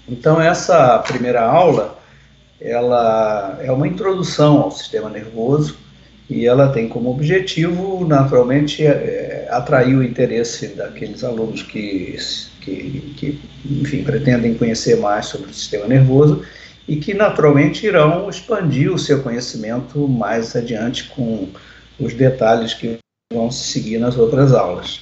Então, essa primeira aula, ela é uma introdução ao sistema nervoso e ela tem como objetivo, naturalmente, atrair o interesse daqueles alunos que, enfim, pretendem conhecer mais sobre o sistema nervoso e que, naturalmente, irão expandir o seu conhecimento mais adiante com os detalhes que vão se seguir nas outras aulas.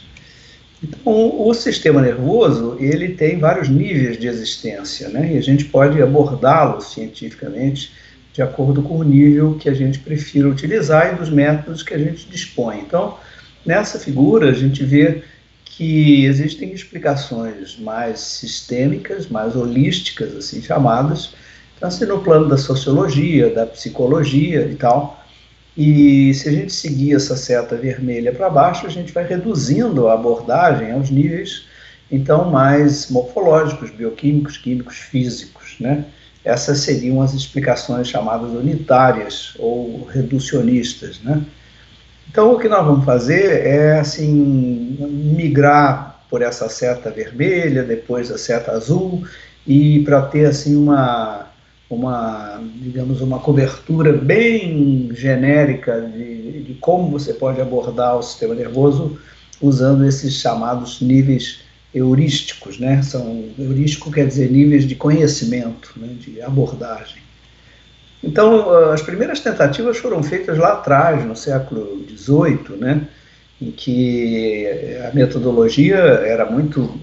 Então, o sistema nervoso, ele tem vários níveis de existência, né? E a gente pode abordá-lo cientificamente de acordo com o nível que a gente prefira utilizar e dos métodos que a gente dispõe. Então, nessa figura, a gente vê que existem explicações mais sistêmicas, mais holísticas, assim chamadas, então, assim, no plano da sociologia, da psicologia e tal. E se a gente seguir essa seta vermelha para baixo, a gente vai reduzindo a abordagem aos níveis, então, mais morfológicos, bioquímicos, químicos, físicos, né? Essas seriam as explicações chamadas unitárias ou reducionistas, né? Então, o que nós vamos fazer é, assim, migrar por essa seta vermelha, depois a seta azul, e para ter, assim, digamos, uma cobertura bem genérica de como você pode abordar o sistema nervoso usando esses chamados níveis heurísticos, né? Heurístico quer dizer níveis de conhecimento, né? De abordagem. Então, as primeiras tentativas foram feitas lá atrás, no século XVIII, né? Em que a metodologia era muito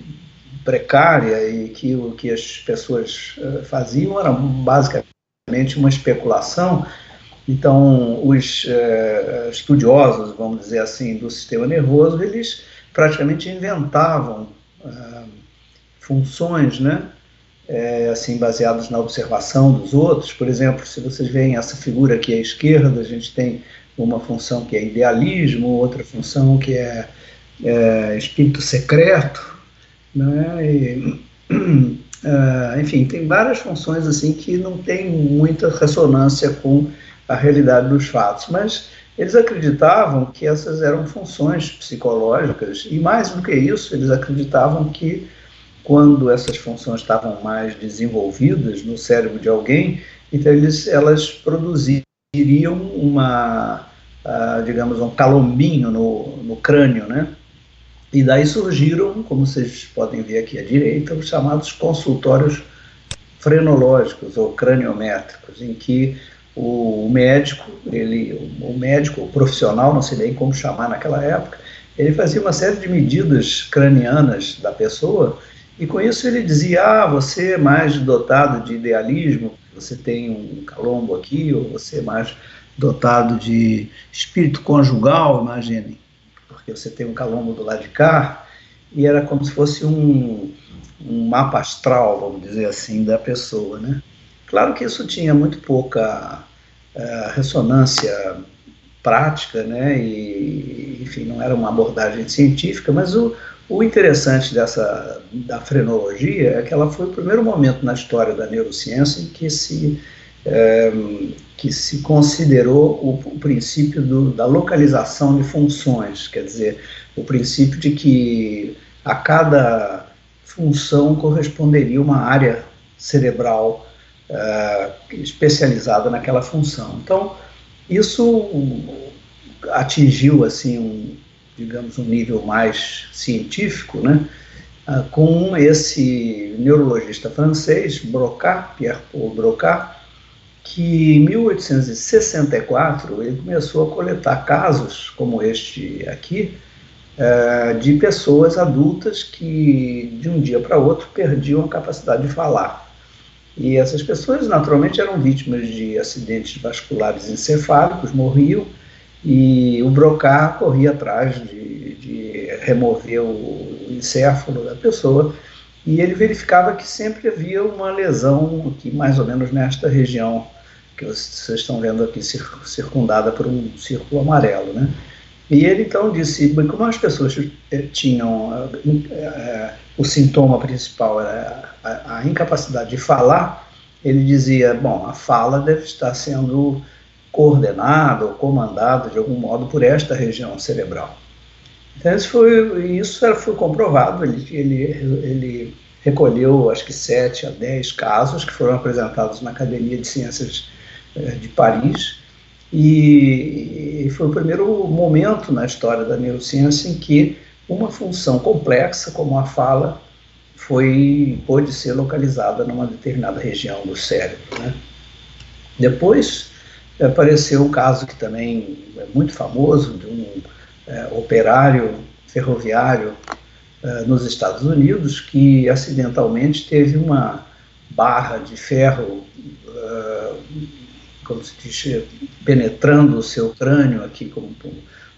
precária e que o que as pessoas faziam era basicamente uma especulação. Então, os estudiosos, vamos dizer assim, do sistema nervoso, eles praticamente inventavam funções, né? Assim, baseadas na observação dos outros. Por exemplo, se vocês veem essa figura aqui à esquerda, a gente tem uma função que é idealismo, outra função que é espírito secreto, né? Enfim, tem várias funções assim que não tem muita ressonância com a realidade dos fatos, mas eles acreditavam que essas eram funções psicológicas e mais do que isso, eles acreditavam que quando essas funções estavam mais desenvolvidas no cérebro de alguém, então elas produziriam digamos, um calombinho no crânio, né? E daí surgiram, como vocês podem ver aqui à direita, os chamados consultórios frenológicos ou craniométricos, em que o médico, o profissional, não sei bem como chamar naquela época, ele fazia uma série de medidas cranianas da pessoa e com isso ele dizia, você é mais dotado de idealismo, você tem um calombo aqui, ou você é mais dotado de espírito conjugal, imaginem, porque você tem um calombo do lado de cá, e era como se fosse um mapa astral, vamos dizer assim, da pessoa, né? Claro que isso tinha muito pouca ressonância prática, né? E, enfim, não era uma abordagem científica, mas o interessante da frenologia é que ela foi o primeiro momento na história da neurociência em que se considerou o princípio da localização de funções, quer dizer, o princípio de que a cada função corresponderia uma área cerebral especializada naquela função. Então, isso atingiu, assim, digamos, um nível mais científico, né? Com esse neurologista francês, Broca, Pierre-Paul Broca, que em 1864 ele começou a coletar casos como este aqui, de pessoas adultas que de um dia para outro perdiam a capacidade de falar. E essas pessoas naturalmente eram vítimas de acidentes vasculares encefálicos, morriam, e o Broca corria atrás de remover o encéfalo da pessoa, e ele verificava que sempre havia uma lesão aqui, mais ou menos nesta região que vocês estão vendo aqui, circundada por um círculo amarelo, né? E ele então disse, como as pessoas tinham o sintoma principal era a incapacidade de falar, ele dizia, bom, a fala deve estar sendo coordenada ou comandada de algum modo por esta região cerebral. Então isso foi comprovado, ele recolheu, acho que 7 a 10 casos que foram apresentados na Academia de Ciências de Paris, e foi o primeiro momento na história da neurociência em que uma função complexa, como a fala, pôde ser localizada numa determinada região do cérebro, né? Depois apareceu um caso que também é muito famoso, de um operário ferroviário nos Estados Unidos, que acidentalmente teve uma barra de ferro, como se diz, penetrando o seu crânio aqui, como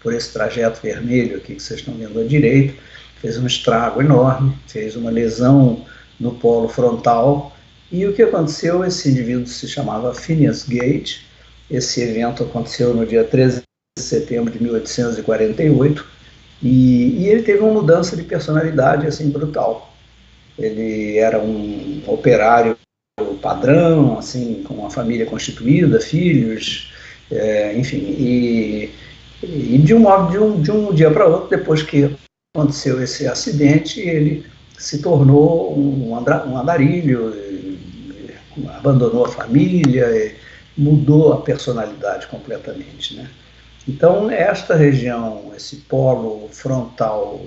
por esse trajeto vermelho aqui que vocês estão vendo à direita, fez um estrago enorme, fez uma lesão no polo frontal. E o que aconteceu? Esse indivíduo se chamava Phineas Gage. Esse evento aconteceu no dia 13 de setembro de 1848, e ele teve uma mudança de personalidade assim brutal. Ele era um operário padrão, assim, com uma família constituída, filhos, enfim, e de um dia para outro, depois que aconteceu esse acidente, ele se tornou um andarilho, abandonou a família, mudou a personalidade completamente, né? Então, esta região, esse polo frontal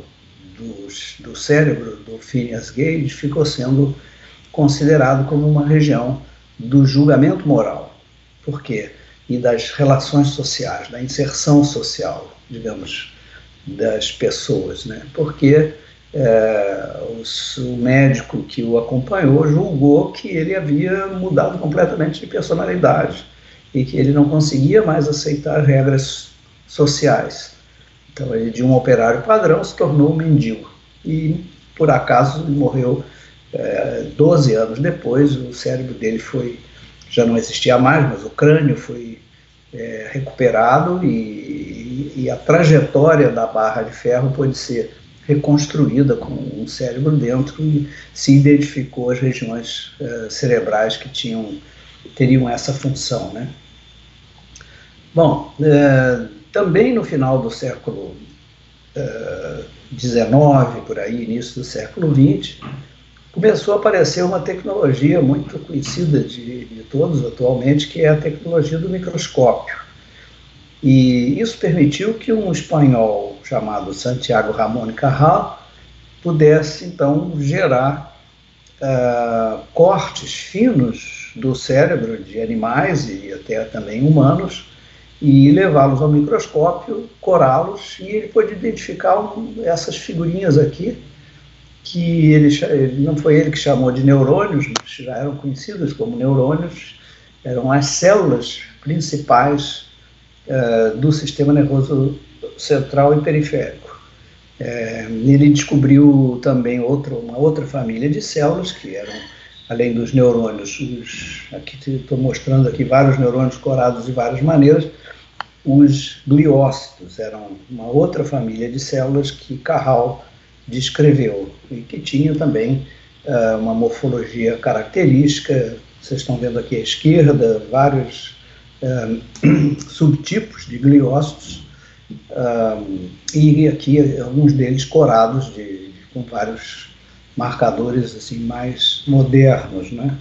do cérebro do Phineas Gage ficou sendo considerado como uma região do julgamento moral. Por quê? E das relações sociais, da inserção social, digamos, das pessoas, né? Porque o médico que o acompanhou julgou que ele havia mudado completamente de personalidade e que ele não conseguia mais aceitar regras sociais. Então, ele, de um operário padrão, se tornou um mendigo. E, por acaso, ele morreu 12 anos depois. O cérebro dele já não existia mais, mas o crânio foi recuperado, e a trajetória da barra de ferro pôde ser reconstruída com um cérebro dentro, e se identificou as regiões cerebrais que teriam essa função, né? Bom, também no final do século XIX, por aí, início do século XX, começou a aparecer uma tecnologia muito conhecida de todos atualmente, que é a tecnologia do microscópio. E isso permitiu que um espanhol chamado Santiago Ramón y Cajal pudesse, então, gerar cortes finos do cérebro de animais e até também humanos, e levá-los ao microscópio, corá-los, e ele pôde identificar essas figurinhas aqui, que não foi ele que chamou de neurônios, mas já eram conhecidas como neurônios, eram as células principais do sistema nervoso central e periférico. Ele descobriu também uma outra família de células, que eram, além dos neurônios, aqui estou mostrando aqui vários neurônios corados de várias maneiras. Os gliócitos eram uma outra família de células que Cajal descreveu, e que tinha também uma morfologia característica. Vocês estão vendo aqui à esquerda vários subtipos de gliócitos, e aqui alguns deles corados com vários marcadores assim mais modernos, né?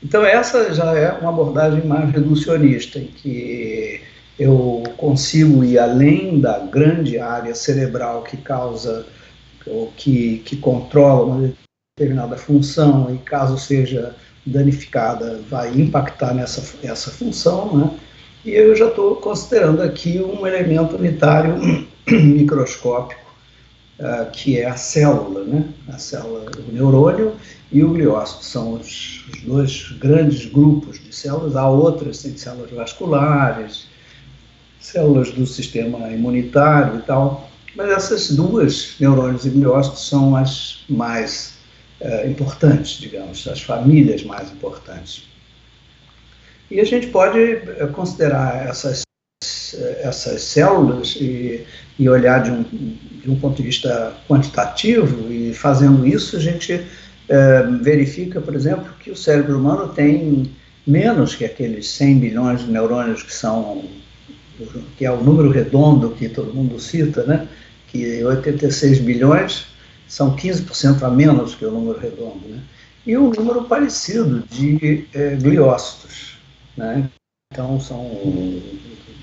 Então essa já é uma abordagem mais reducionista, em que eu consigo ir além da grande área cerebral que causa ou que controla uma determinada função, e caso seja danificada, vai impactar essa função, né? E eu já estou considerando aqui um elemento unitário microscópico, que é a célula, né? A célula, o neurônio e o gliócito são os dois grandes grupos de células. Há outras, células vasculares, células do sistema imunitário e tal, mas essas duas, neurônios e gliócitos, são as mais importantes, digamos, as famílias mais importantes. E a gente pode considerar essas células e olhar de um ponto de vista quantitativo, e fazendo isso a gente verifica, por exemplo, que o cérebro humano tem menos que aqueles 100 bilhões de neurônios que é o número redondo que todo mundo cita, né? Que 86 bilhões são 15% a menos que o número redondo, né? E um número parecido de gliócitos, né? Então, são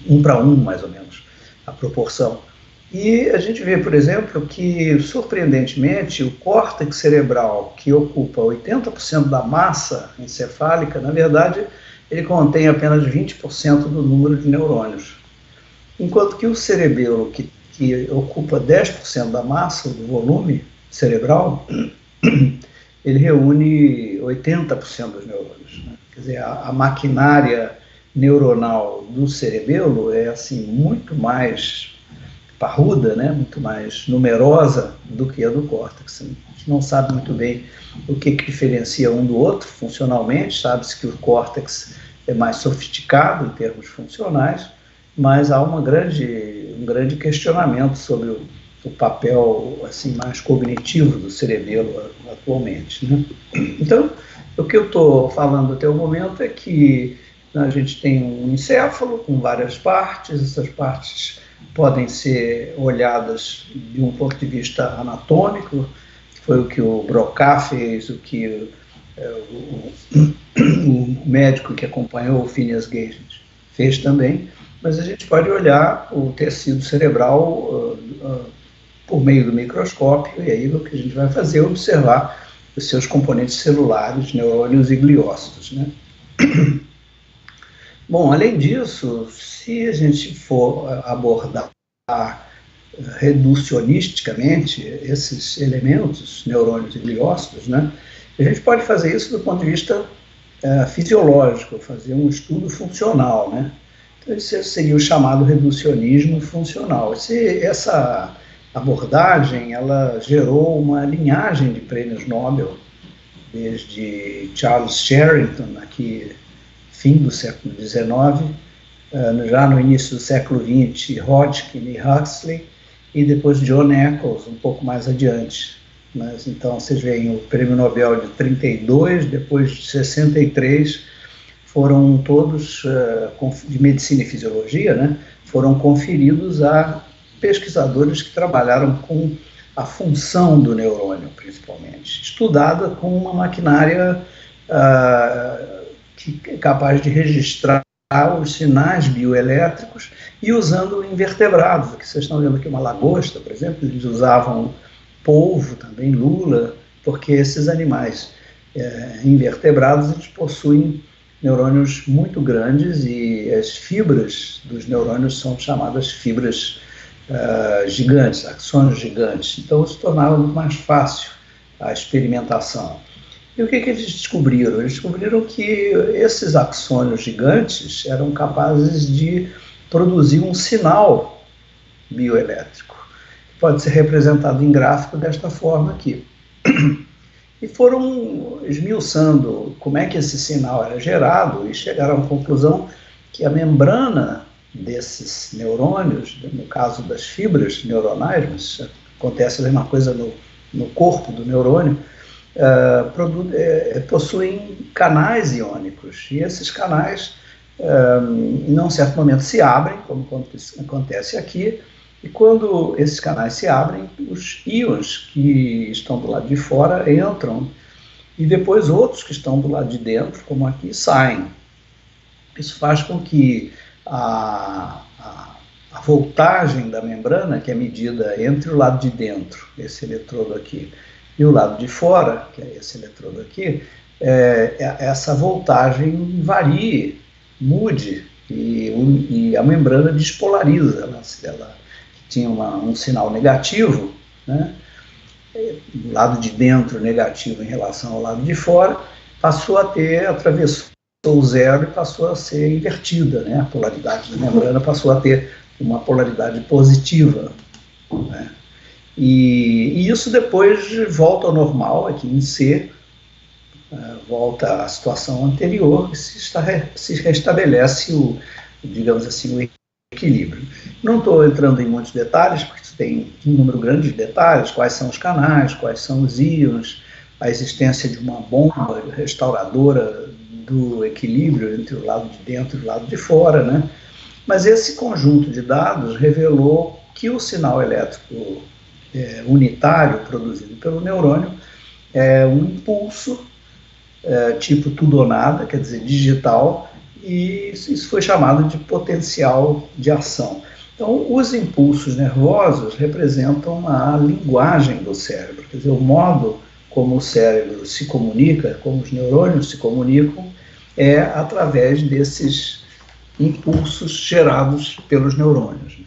1 para 1, mais ou menos, a proporção. E a gente vê, por exemplo, que, surpreendentemente, o córtex cerebral, que ocupa 80% da massa encefálica, na verdade, ele contém apenas 20% do número de neurônios. Enquanto que o cerebelo, que ocupa 10% da massa, do volume cerebral, ele reúne 80% dos neurônios, né? Quer dizer, a maquinária neuronal do cerebelo é assim muito mais parruda, né? Muito mais numerosa do que a do córtex. A gente não sabe muito bem o que diferencia um do outro funcionalmente. Sabe-se que o córtex é mais sofisticado em termos funcionais, mas há um grande questionamento sobre o papel assim mais cognitivo do cerebelo atualmente, né? Então, o que eu estou falando até o momento é que a gente tem um encéfalo com várias partes. Essas partes podem ser olhadas de um ponto de vista anatômico, foi o que o Broca fez, o que o médico que acompanhou o Phineas Gage fez também, mas a gente pode olhar o tecido cerebral por meio do microscópio, e aí o que a gente vai fazer é observar os seus componentes celulares, neurônios e gliócitos, né? Bom, além disso, se a gente for abordar reducionisticamente esses elementos, neurônios e gliócitos, né, a gente pode fazer isso do ponto de vista fisiológico, fazer um estudo funcional, né? Então, isso seria o chamado reducionismo funcional. Essa abordagem, ela gerou uma linhagem de prêmios Nobel, desde Charles Sherrington, aqui fim do século XIX, já no início do século XX, Hodgkin e Huxley, e depois John Eccles, um pouco mais adiante. Mas, então, vocês veem o Prêmio Nobel de 32, depois de 63, foram todos, de Medicina e Fisiologia, né, foram conferidos a pesquisadores que trabalharam com a função do neurônio, principalmente, estudada com uma maquinária que é capaz de registrar os sinais bioelétricos e usando invertebrados. O que vocês estão vendo aqui, uma lagosta, por exemplo, eles usavam polvo, também lula, porque esses animais invertebrados, eles possuem neurônios muito grandes e as fibras dos neurônios são chamadas fibras gigantes, axônios gigantes. Então, se tornava muito mais fácil a experimentação. E o que eles descobriram? Eles descobriram que esses axônios gigantes eram capazes de produzir um sinal bioelétrico, que pode ser representado em gráfico desta forma aqui. E foram esmiuçando como é que esse sinal era gerado e chegaram à conclusão que a membrana desses neurônios, no caso das fibras neuronais, mas acontece a mesma coisa no corpo do neurônio, possuem canais iônicos, e esses canais, em um certo momento, se abrem, como acontece aqui, e quando esses canais se abrem, os íons que estão do lado de fora entram, e depois outros que estão do lado de dentro, como aqui, saem. Isso faz com que a voltagem da membrana, que é medida entre o lado de dentro, esse eletrodo aqui, e o lado de fora, que é esse eletrodo aqui, essa voltagem varie, mude, e a membrana despolariza. Ela tinha um sinal negativo, né, do lado de dentro negativo em relação ao lado de fora, atravessou o zero e passou a ser invertida, né? A polaridade da membrana passou a ter uma polaridade positiva, né? E isso depois volta ao normal, aqui em C, volta à situação anterior, e se restabelece digamos assim, o equilíbrio. Não estou entrando em muitos detalhes, porque tem um número grande de detalhes, quais são os canais, quais são os íons, a existência de uma bomba restauradora do equilíbrio entre o lado de dentro e o lado de fora, né? Mas esse conjunto de dados revelou que o sinal elétrico unitário produzido pelo neurônio é um impulso tipo tudo ou nada, quer dizer, digital, e isso foi chamado de potencial de ação. Então, os impulsos nervosos representam a linguagem do cérebro, quer dizer, o modo como o cérebro se comunica, como os neurônios se comunicam, é através desses impulsos gerados pelos neurônios.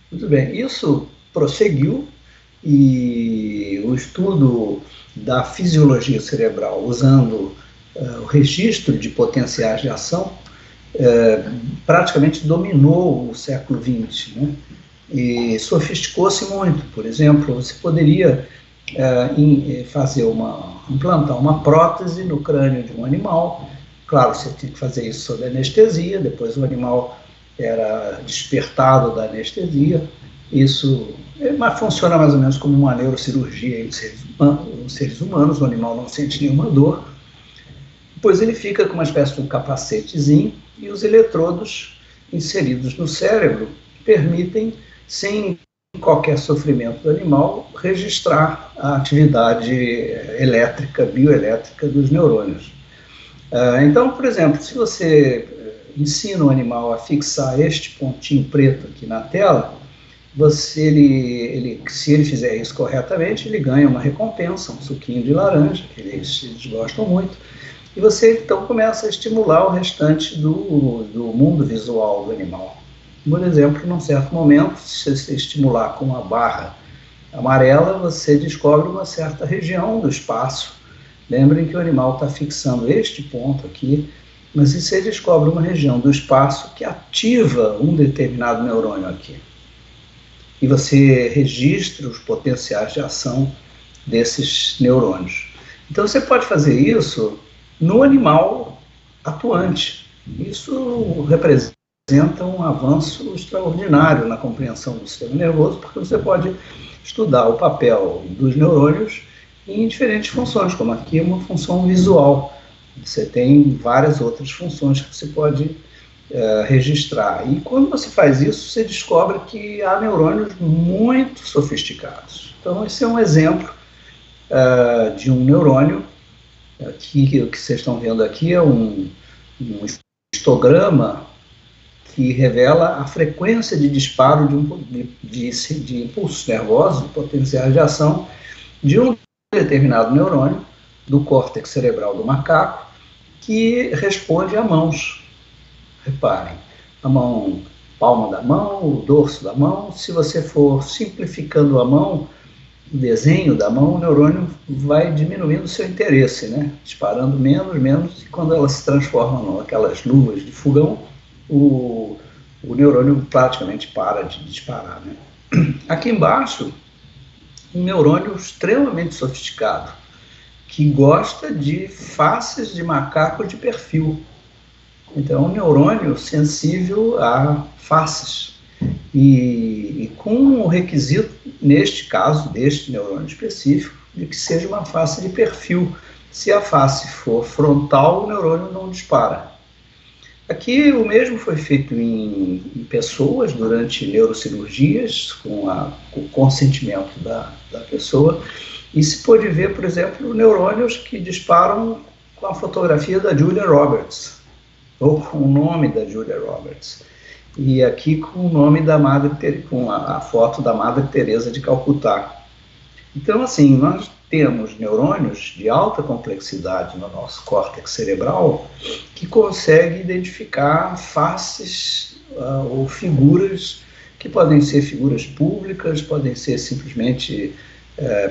Muito bem, isso prosseguiu e o estudo da fisiologia cerebral usando o registro de potenciais de ação praticamente dominou o século XX, né? E sofisticou-se muito. Por exemplo, você poderia implantar uma prótese no crânio de um animal. Claro, você tinha que fazer isso sob anestesia, depois o animal era despertado da anestesia. Isso funciona mais ou menos como uma neurocirurgia em seres humanos, o animal não sente nenhuma dor. Depois ele fica com uma espécie de um capacetezinho e os eletrodos inseridos no cérebro permitem, sem qualquer sofrimento do animal, registrar a atividade elétrica, bioelétrica dos neurônios. Então, por exemplo, se você ensina o animal a fixar este pontinho preto aqui na tela, se ele fizer isso corretamente, ele ganha uma recompensa, um suquinho de laranja, que eles gostam muito, e você então começa a estimular o restante do mundo visual do animal. Por exemplo, num certo momento, se você estimular com uma barra amarela, você descobre uma certa região do espaço. Lembrem que o animal está fixando este ponto aqui, mas você descobre uma região do espaço que ativa um determinado neurônio aqui. E você registra os potenciais de ação desses neurônios. Então você pode fazer isso no animal atuante. Isso representa um avanço extraordinário na compreensão do sistema nervoso, porque você pode estudar o papel dos neurônios em diferentes funções, como aqui uma função visual. Você tem várias outras funções que você pode registrar. E quando você faz isso, você descobre que há neurônios muito sofisticados. Então, esse é um exemplo de um neurônio. Aqui, o que vocês estão vendo aqui é um histograma que revela a frequência de disparo de impulsos nervosos, de potenciais de ação, de um determinado neurônio do córtex cerebral do macaco, que responde a mãos. Reparem, a mão, palma da mão, o dorso da mão. Se você for simplificando a mão, o desenho da mão, o neurônio vai diminuindo o seu interesse, né? Disparando menos, e quando ela se transforma naquelas luvas de fogão, o neurônio praticamente para de disparar, né? Aqui embaixo, um neurônio extremamente sofisticado, que gosta de faces de macaco de perfil. Então, é um neurônio sensível a faces. E com o requisito, neste caso, deste neurônio específico, de que seja uma face de perfil. Se a face for frontal, o neurônio não dispara. Aqui o mesmo foi feito em pessoas durante neurocirurgias, com o consentimento da pessoa, e se pôde ver, por exemplo, neurônios que disparam com a fotografia da Julia Roberts, ou com o nome da Julia Roberts, e aqui com o nome da com a foto da Madre Teresa de Calcutá. Então, assim, nós temos neurônios de alta complexidade no nosso córtex cerebral que conseguem identificar faces ou figuras que podem ser figuras públicas, podem ser simplesmente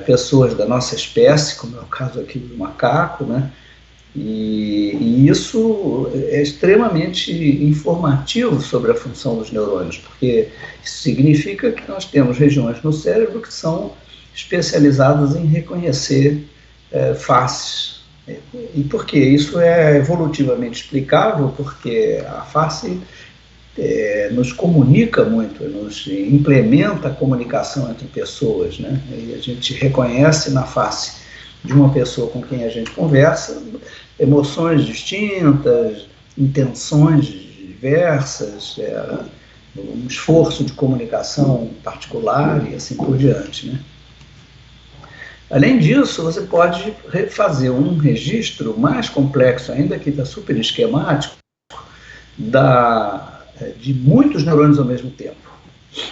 pessoas da nossa espécie, como é o caso aqui do macaco, né? E isso é extremamente informativo sobre a função dos neurônios, porque isso significa que nós temos regiões no cérebro que são especializadas em reconhecer faces. E por quê? Isso é evolutivamente explicável, porque a face nos comunica muito, nos implementa a comunicação entre pessoas, né? E a gente reconhece na face de uma pessoa com quem a gente conversa emoções distintas, intenções diversas, um esforço de comunicação particular e assim por diante, né? Além disso, você pode fazer um registro mais complexo ainda, que está super esquemático, de muitos neurônios ao mesmo tempo.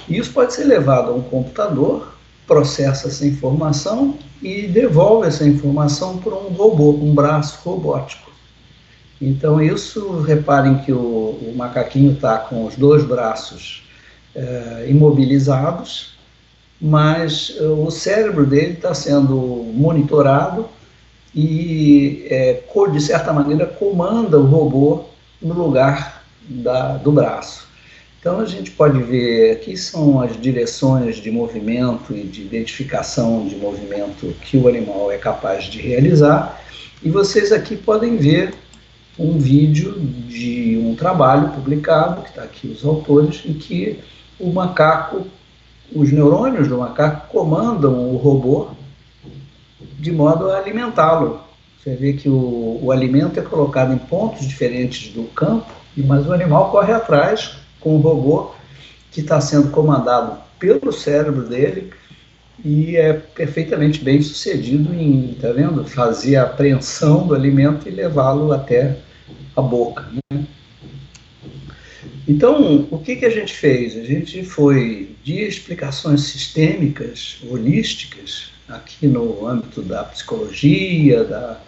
E isso pode ser levado a um computador, processa essa informação e devolve essa informação para um robô, um braço robótico. Então isso, reparem que o macaquinho está com os dois braços imobilizados, mas o cérebro dele está sendo monitorado e, de certa maneira, comanda o robô no lugar do braço. Então a gente pode ver, aqui são as direções de movimento e de identificação de movimento que o animal é capaz de realizar, e vocês aqui podem ver um vídeo de um trabalho publicado, que está aqui os autores, em que o macaco, os neurônios do macaco comandam o robô de modo a alimentá-lo. Você vê que o alimento é colocado em pontos diferentes do campo, mas o animal corre atrás com o robô que está sendo comandado pelo cérebro dele e é perfeitamente bem sucedido em, tá vendo, fazer a apreensão do alimento e levá-lo até a boca, né? Então, o que a gente fez? A gente foi de explicações sistêmicas, holísticas, aqui no âmbito da psicologia, da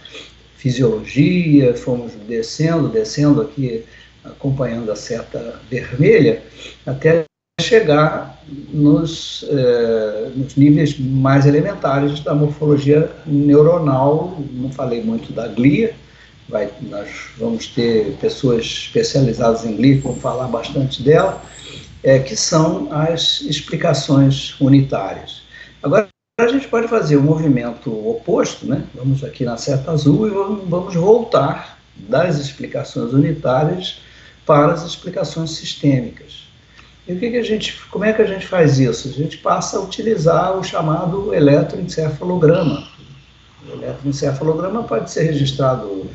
fisiologia, fomos descendo aqui, acompanhando a seta vermelha, até chegar nos níveis mais elementares da morfologia neuronal. Não falei muito da glia, nós vamos ter pessoas especializadas em glia que vão falar bastante dela, que são as explicações unitárias. Agora, a gente pode fazer o movimento oposto, né? Vamos aqui na seta azul e vamos voltar das explicações unitárias para as explicações sistêmicas. E como é que a gente faz isso? A gente passa a utilizar o chamado eletroencefalograma. O eletroencefalograma pode ser registrado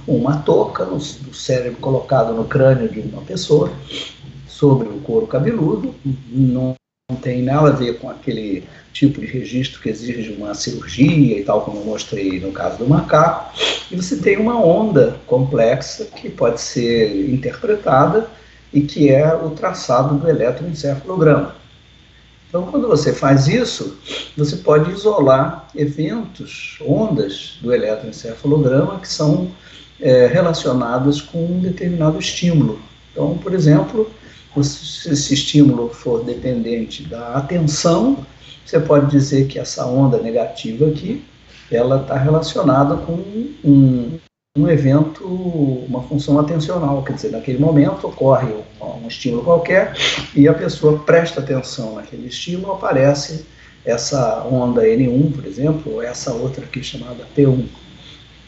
com uma touca no cérebro colocado no crânio de uma pessoa, sobre o couro cabeludo. Não tem nada a ver com aquele tipo de registro que exige uma cirurgia e tal, como eu mostrei no caso do macaco. E você tem uma onda complexa que pode ser interpretada e que é o traçado do eletroencefalograma. Então, quando você faz isso, você pode isolar eventos, ondas do eletroencefalograma que são relacionadas com um determinado estímulo. Então, por exemplo, se esse estímulo for dependente da atenção, você pode dizer que essa onda negativa aqui, ela está relacionada com um evento, uma função atencional, quer dizer, naquele momento ocorre um estímulo qualquer e a pessoa presta atenção naquele estímulo, aparece essa onda N1, por exemplo, ou essa outra aqui chamada P1.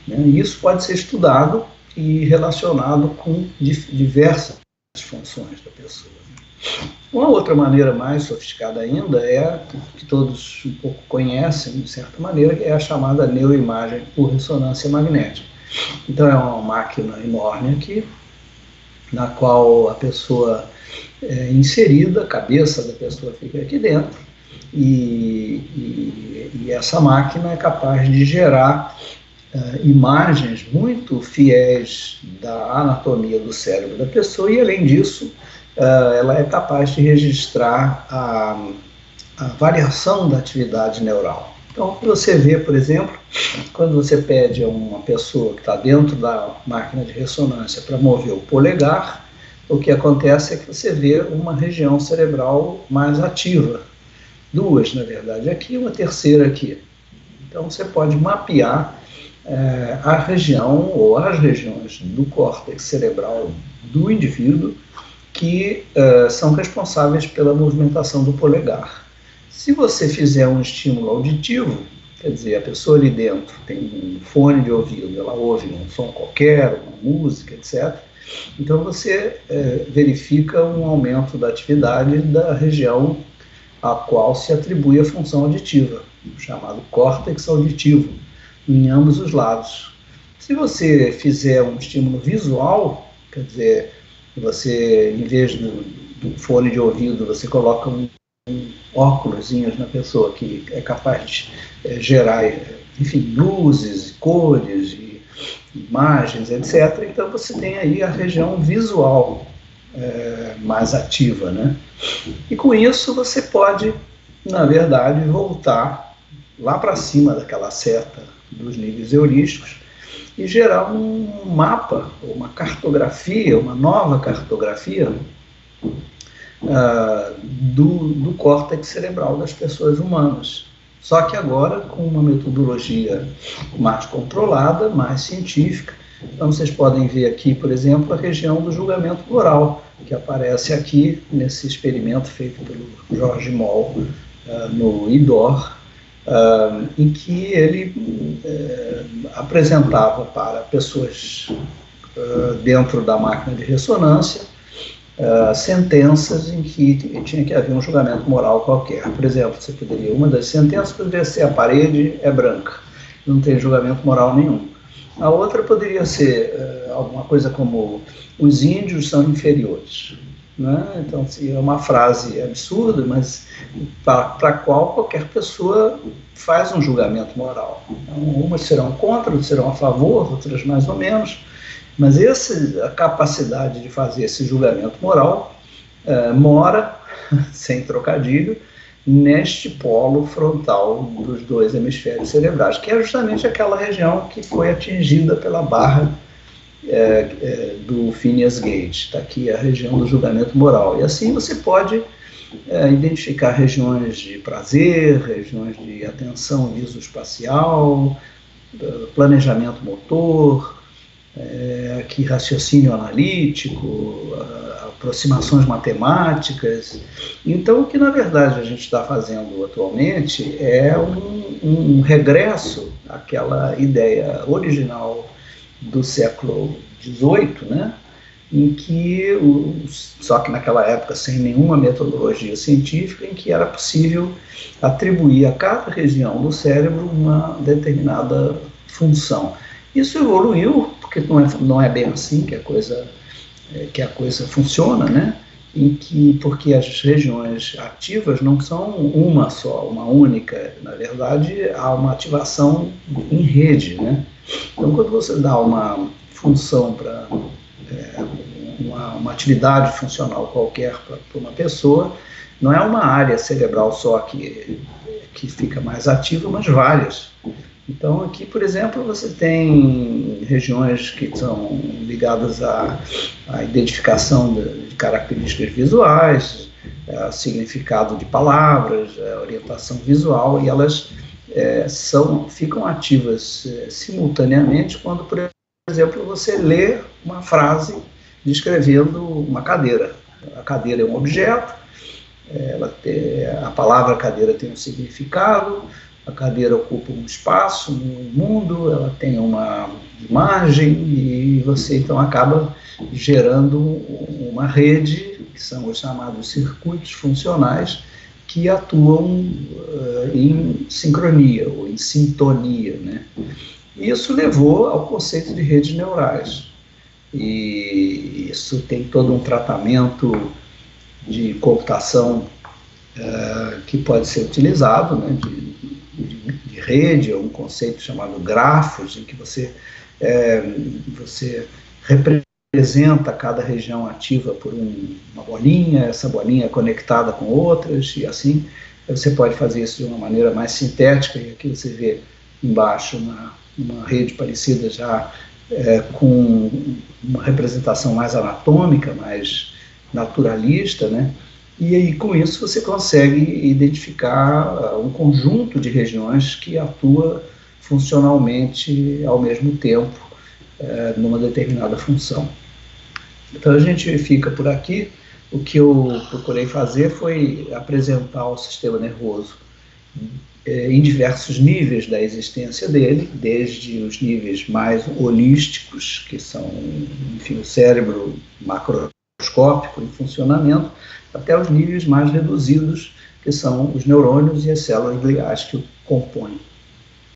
Né? Isso pode ser estudado e relacionado com diversas funções da pessoa. Uma outra maneira mais sofisticada ainda que todos um pouco conhecem, de certa maneira, que é a chamada neuroimagem por ressonância magnética. Então é uma máquina enorme aqui, na qual a pessoa é inserida, a cabeça da pessoa fica aqui dentro, e essa máquina é capaz de gerar imagens muito fiéis da anatomia do cérebro da pessoa, e além disso, ela é capaz de registrar a variação da atividade neural. Então, você vê, por exemplo, quando você pede a uma pessoa que está dentro da máquina de ressonância para mover o polegar, o que acontece é que você vê uma região cerebral mais ativa. Duas, na verdade, aqui e uma terceira aqui. Então, você pode mapear a região ou as regiões do córtex cerebral do indivíduo que são responsáveis pela movimentação do polegar. Se você fizer um estímulo auditivo, quer dizer, a pessoa ali dentro tem um fone de ouvido, ela ouve um som qualquer, uma música, etc. Então você verifica um aumento da atividade da região a qual se atribui a função auditiva, chamado córtex auditivo, em ambos os lados. Se você fizer um estímulo visual, quer dizer, Você, em vez do fone de ouvido, você coloca um óculosinhos na pessoa que é capaz de gerar, enfim, luzes, cores, imagens, etc. Então você tem aí a região visual mais ativa, né? E com isso você pode, na verdade, voltar lá para cima daquela seta dos níveis heurísticos e gerar um mapa, uma cartografia, uma nova cartografia do córtex cerebral das pessoas humanas. Só que agora com uma metodologia mais controlada, mais científica. Então vocês podem ver aqui, por exemplo, a região do julgamento moral, que aparece aqui nesse experimento feito pelo George Moll no IDOR, em que ele apresentava para pessoas dentro da máquina de ressonância sentenças em que tinha que haver um julgamento moral qualquer. Por exemplo, você poderia, uma das sentenças poderia ser: a parede é branca, não tem julgamento moral nenhum. A outra poderia ser alguma coisa como: os índios são inferiores. Né? Então, é uma frase absurda, mas para a qual qualquer pessoa faz um julgamento moral. Então, umas serão contra, outras serão a favor, outras mais ou menos, mas a capacidade de fazer esse julgamento moral mora, sem trocadilho, neste polo frontal dos dois hemisférios cerebrais, que é justamente aquela região que foi atingida pela barra do Phineas Gage. Está aqui a região do julgamento moral. E assim você pode identificar regiões de prazer, regiões de atenção visoespacial, planejamento motor, aqui raciocínio analítico, aproximações matemáticas. Então, o que na verdade a gente está fazendo atualmente é um regresso àquela ideia original do século XVIII, né? Em que, só que naquela época sem nenhuma metodologia científica, em que era possível atribuir a cada região do cérebro uma determinada função. Isso evoluiu, porque não é bem assim que a coisa funciona, né? Porque as regiões ativas não são uma só, uma única. Na verdade, há uma ativação em rede, né? Então, quando você dá uma função para uma atividade funcional qualquer para uma pessoa, não é uma área cerebral só que fica mais ativa, mas várias. Então, aqui, por exemplo, você tem regiões que são ligadas à identificação de características visuais, significado de palavras, orientação visual, e elas ficam ativas simultaneamente quando, por exemplo, você lê uma frase descrevendo uma cadeira. A cadeira é um objeto, a palavra cadeira tem um significado, a cadeira ocupa um espaço no mundo, ela tem uma imagem, e você então acaba gerando uma rede, que são os chamados circuitos funcionais, que atuam em sincronia ou em sintonia, né? Isso levou ao conceito de redes neurais, e isso tem todo um tratamento de computação que pode ser utilizado, né, de rede, um conceito chamado grafos, em que você representa cada região ativa por uma bolinha, essa bolinha é conectada com outras, e assim você pode fazer isso de uma maneira mais sintética, e aqui você vê embaixo uma rede parecida já com uma representação mais anatômica, mais naturalista, né? E aí, com isso, você consegue identificar um conjunto de regiões que atua funcionalmente ao mesmo tempo numa determinada função. Então, a gente fica por aqui. O que eu procurei fazer foi apresentar o sistema nervoso em diversos níveis da existência dele, desde os níveis mais holísticos, que são, enfim, o cérebro macroscópico em funcionamento, até os níveis mais reduzidos, que são os neurônios e as células gliais que o compõem.